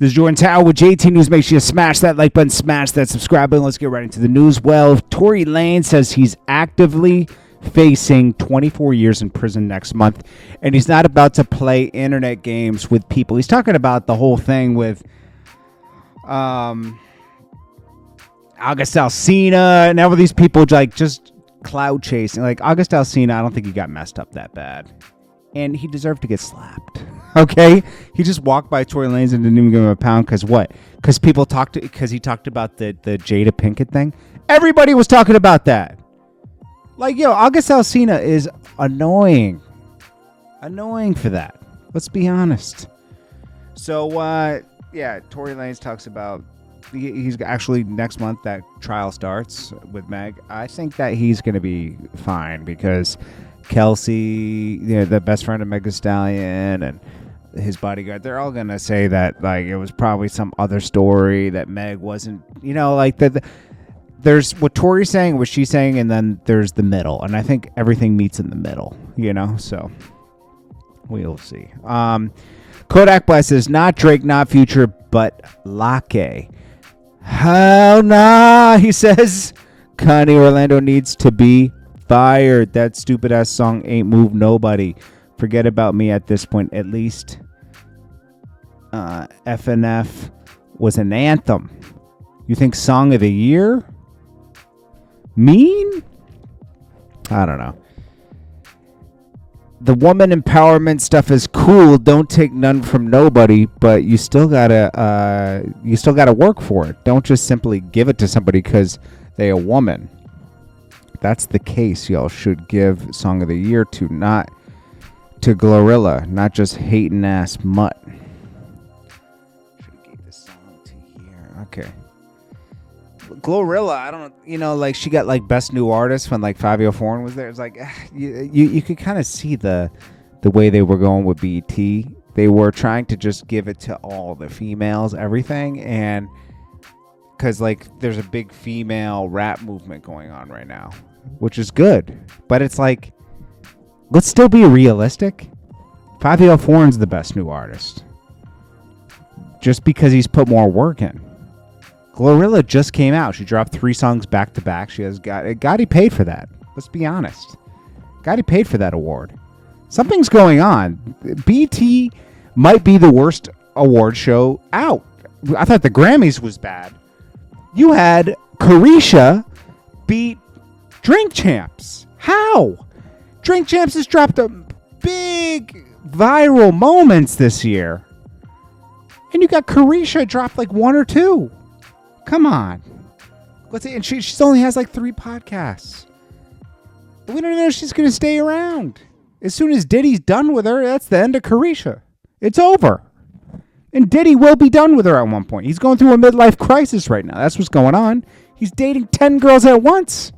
This is Jordan Tower with JT News. Make sure you smash that like button, smash that subscribe button. Let's get right into the news. Well, Tory Lanez says he's actively facing 24 years in prison next month, and he's not about to play internet games with people. He's talking about the whole thing with August Alsina and all these people like just cloud chasing. Like August Alsina, I don't think he got messed up that bad, and he deserved to get slapped. Okay, he just walked by Tory Lanez and didn't even give him a pound. Because what? Because people talked because he talked about the Jada Pinkett thing. Everybody was talking about that. Like, yo, August Alsina is annoying for that. Let's be honest. So, yeah, Tory Lanez talks about he's actually next month that trial starts with Meg. I think that he's going to be fine because Kelsey, the best friend of Meg Thee Stallion, and his bodyguard, they're all gonna say that like it was probably some other story, that Meg wasn't, like there's what Tori's saying, what she's saying, and then there's the middle, and I think everything meets in the middle, so we'll see. Kodak Blast says not Drake, not Future, but Lake. Hell nah, he says. Kanye Orlando needs to be fired. That stupid ass song ain't moved nobody. Forget about me at this point. At least FNF was an anthem. You think song of the year? Mean? I don't know. The woman empowerment stuff is cool. Don't take none from nobody, but you still gotta work for it. Don't just simply give it to somebody because they a woman. That's the case. Y'all should give song of the year to Glorilla, not just hating ass mutt. Should have gave this song to here. Okay. Glorilla, I don't, like she got like best new artist when like Fabio Foreign was there. It's like you could kind of see the way they were going with BET. They were trying to just give it to all the females, everything, and because like there's a big female rap movement going on right now, which is good, but it's like, let's still be realistic. Fabio Foreign's the best new artist. Just because he's put more work in. Glorilla just came out. She dropped 3 songs back to back. She has Gotti paid for that. Let's be honest. Gotti paid for that award. Something's going on. BT might be the worst award show out. I thought the Grammys was bad. You had Carisha beat Drink Champs. How? Drink Champs has dropped a big viral moments this year. And you got Carisha dropped like 1 or 2. Come on. Let's see. And she only has like 3 podcasts. We don't even know if she's going to stay around. As soon as Diddy's done with her, that's the end of Carisha. It's over. And Diddy will be done with her at one point. He's going through a midlife crisis right now. That's what's going on. He's dating 10 girls at once.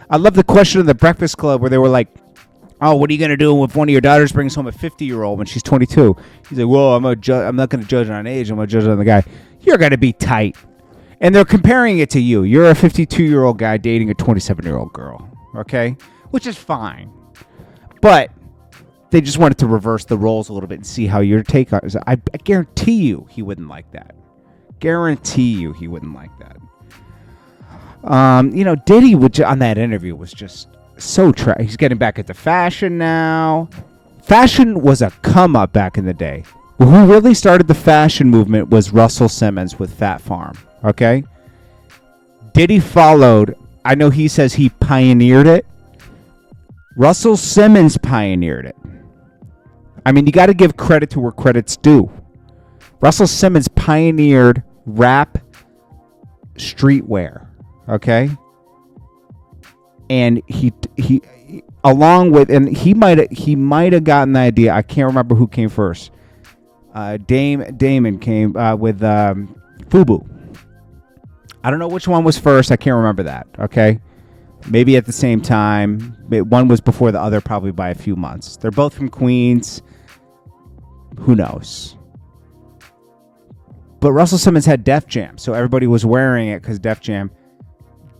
I love the question of the Breakfast Club where they were like, oh, what are you going to do if one of your daughters brings home a 50-year-old when she's 22? He's like, well, I'm not going to judge on age. I'm going to judge on the guy. You're going to be tight. And they're comparing it to you. You're a 52-year-old guy dating a 27-year-old girl. Okay? Which is fine. But they just wanted to reverse the roles a little bit and see how your take on it. I guarantee you he wouldn't like that. Diddy on that interview was just so he's getting back into fashion now. Fashion was a come up back in the day. Who really started the fashion movement was Russell Simmons with Fat Farm. Okay? Diddy followed. I know he says he pioneered it. Russell Simmons pioneered it. I mean, you got to give credit to where credit's due. Russell Simmons pioneered rap streetwear. Okay? And he along with, and he might have gotten the idea. I can't remember who came first. Damon came with FUBU. I don't know which one was first. I can't remember that. Okay, maybe at the same time. One was before the other, probably by a few months. They're both from Queens. Who knows? But Russell Simmons had Def Jam, so everybody was wearing it because Def Jam.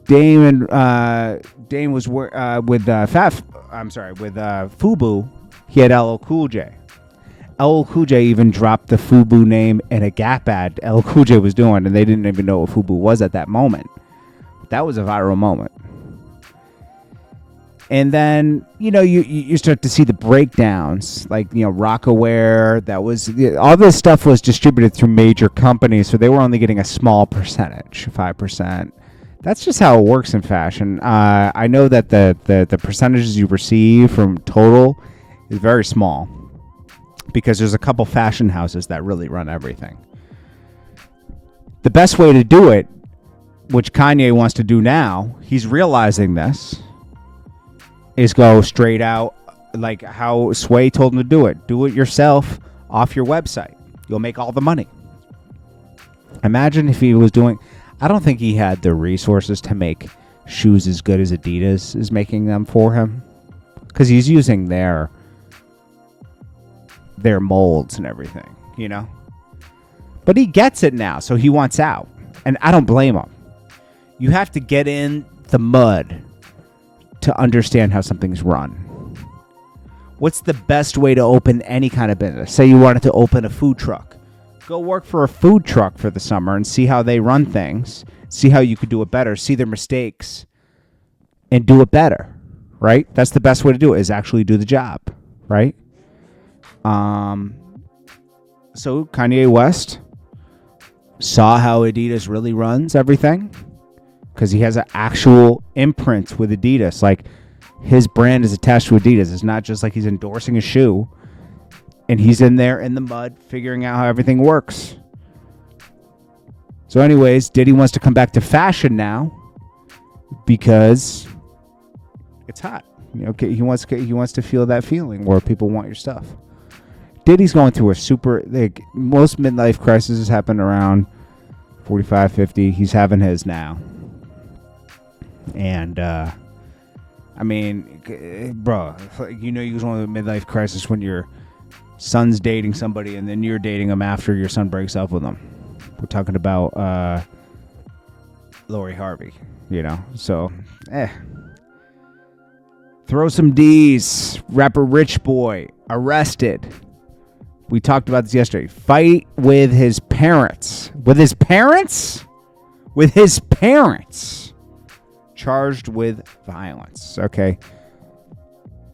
Dame was with FUBU. He had LL Cool J. LL Cool J even dropped the FUBU name in a Gap ad LL Cool J was doing, and they didn't even know what FUBU was at that moment. That was a viral moment. And then, you start to see the breakdowns, like, Rockaware. That was, all this stuff was distributed through major companies, so they were only getting a small percentage, 5%. That's just how it works in fashion. I know that the percentages you receive from total is very small, because there's a couple fashion houses that really run everything. The best way to do it, which Kanye wants to do now, he's realizing this, is go straight out, like how Sway told him to do it. Do it yourself off your website. You'll make all the money. Imagine if he was doing... I don't think he had the resources to make shoes as good as Adidas is making them for him, because he's using their molds and everything, But he gets it now, so he wants out. And I don't blame him. You have to get in the mud to understand how something's run. What's the best way to open any kind of business? Say you wanted to open a food truck. Go work for a food truck for the summer and see how they run things. See how you could do it better. See their mistakes and do it better, right? That's the best way to do it, is actually do the job, right? So Kanye West saw how Adidas really runs everything, because he has an actual imprint with Adidas. Like, his brand is attached to Adidas. It's not just like he's endorsing a shoe and he's in there in the mud figuring out how everything works. So anyways, Diddy wants to come back to fashion now because it's hot. He wants to feel that feeling where people want your stuff. Diddy's going through most midlife crises happen around 45, 50. He's having his now. And, bro, you was one of the midlife crisis when your son's dating somebody and then you're dating them after your son breaks up with them. We're talking about Lori Harvey, So, Throw some D's. Rapper Rich Boy arrested. We talked about this yesterday. Fight with his parents. With his parents? With his parents. Charged with violence. Okay.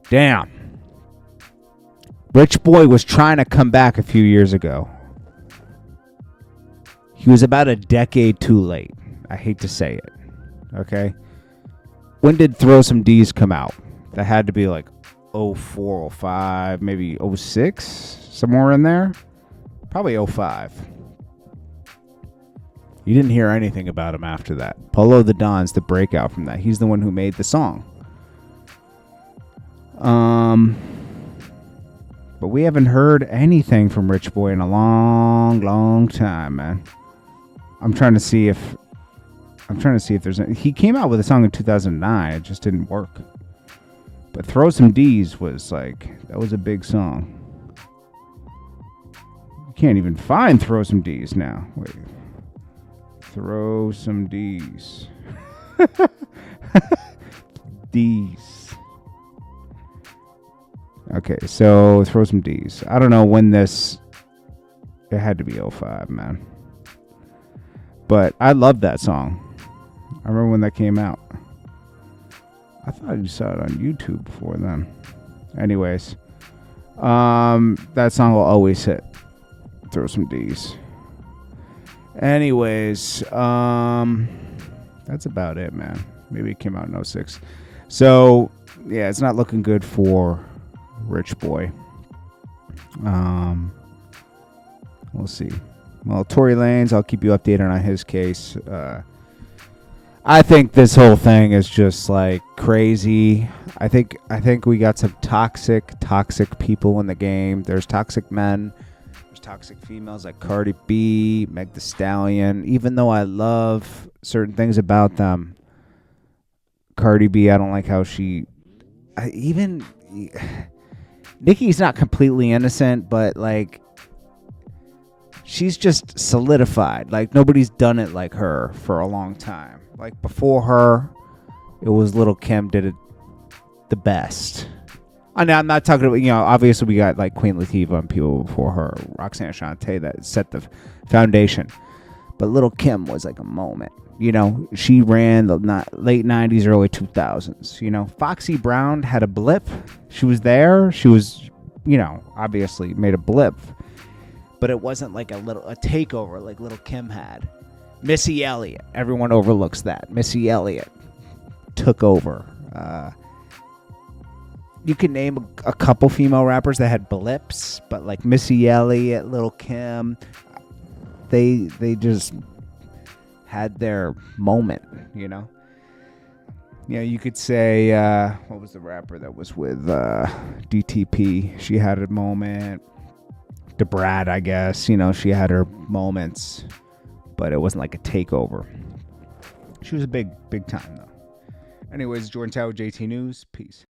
Damn. Rich Boy was trying to come back a few years ago. He was about a decade too late. I hate to say it. Okay. When did Throw Some D's come out? That had to be like 04, 05, maybe 06, somewhere in there. Probably 05. You didn't hear anything about him after that. Polo the Don's the breakout from that. He's the one who made the song. But we haven't heard anything from Rich Boy in a long, long time, man. I'm trying to see if there's he came out with a song in 2009. It just didn't work. But Throw Some D's was that was a big song. You can't even find Throw Some D's now. Wait. Throw Some D's. D's. Okay, so Throw Some D's. I don't know when this... It had to be 05, man. But I love that song. I remember when that came out. I thought you saw it on YouTube before then. Anyways. That song will always hit. Throw Some D's. Anyways. That's about it, man. Maybe it came out in 06. So, yeah, it's not looking good for Rich Boy. We'll see. Well, Tory Lanez, I'll keep you updated on his case. I think this whole thing is just crazy. I think we got some toxic people in the game. There's toxic men. There's toxic females like Cardi B, Meg Thee Stallion. Even though I love certain things about them, Cardi B, I don't like how she... Nicki's not completely innocent, but she's just solidified. Nobody's done it like her for a long time. Before her, it was Lil' Kim did it the best. I'm not talking about, obviously we got like Queen Latifah and people before her, Roxanne Shante, that set the foundation. But Little Kim was like a moment. She ran the late 90s, early 2000s. Foxy Brown had a blip. She was there. She was, obviously made a blip. But it wasn't like a takeover like Little Kim had. Missy Elliott. Everyone overlooks that. Missy Elliott took over. You can name a couple female rappers that had blips, but like Missy Elliott, Little Kim, they just had their moment, you could say, what was the rapper that was with DTP? She had a moment. DeBrat, I guess, she had her moments, but it wasn't like a takeover. She was a big time, though. Anyways, Jordan Tower, JT News. Peace.